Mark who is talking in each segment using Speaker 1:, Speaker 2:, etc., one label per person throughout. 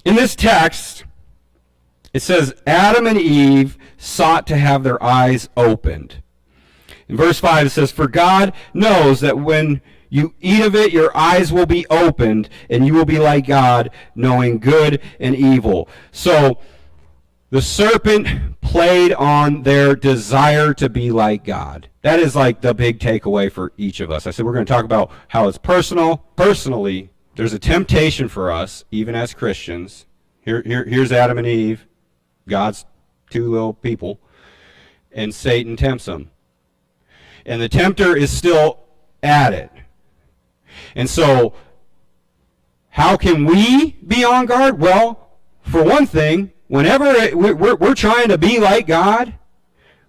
Speaker 1: In this text, it says Adam and Eve sought to have their eyes opened. In verse 5 it says, "For God knows that when you eat of it, your eyes will be opened, and you will be like God, knowing good and evil." So the serpent played on their desire to be like God. That is like the big takeaway for each of us. I said we're going to talk about how it's personal. Personally, there's a temptation for us, even as Christians. Here's Adam and Eve, God's two little people, and Satan tempts them. And the tempter is still at it. And so, how can we be on guard? Well, for one thing, whenever we're trying to be like God,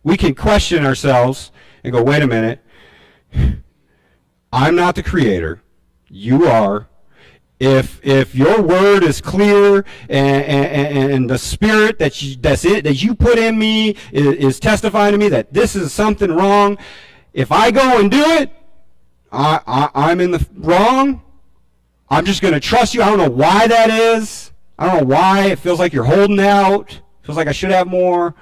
Speaker 1: we can question ourselves and go, wait a minute, I'm not the creator, you are. If your word is clear and the spirit that you put in me is testifying to me that this is something wrong, if I go and do it, I'm in the wrong. I'm just going to trust you. I don't know why that is. I don't know why. It feels like you're holding out. It feels like I should have more.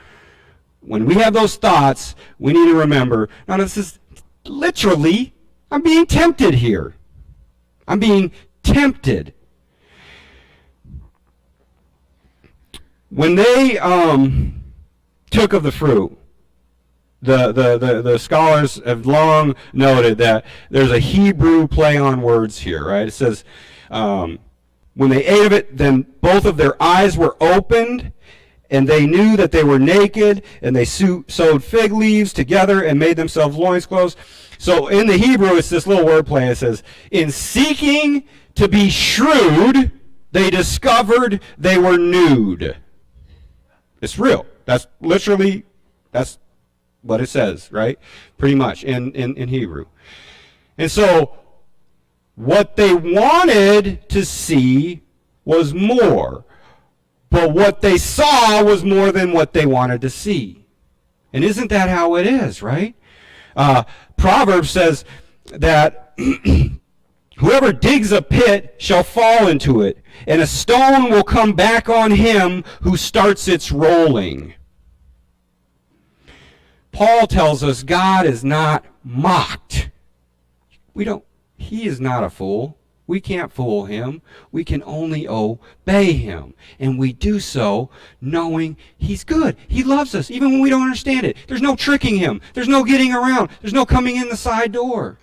Speaker 1: When we have those thoughts, we need to remember, now this is literally, I'm being tempted here. I'm being tempted. When they took of the fruit, the scholars have long noted that there's a Hebrew play on words here, right? It says, when they ate of it, then both of their eyes were opened, and they knew that they were naked, and they sewed fig leaves together and made themselves loincloths. So in the Hebrew, it's this little wordplay. It says, in seeking to be shrewd, they discovered they were nude. It's real. That's literally, that's what it says, right? Pretty much in Hebrew. And so what they wanted to see was more. But what they saw was more than what they wanted to see. And isn't that how it is, right? Proverbs says that whoever digs a pit shall fall into it, and a stone will come back on him who starts its rolling. Paul tells us God is not mocked. He is not a fool. We can't fool him. We can only obey him. And we do so knowing he's good. He loves us, even when we don't understand it. There's no tricking him. There's no getting around. There's no coming in the side door.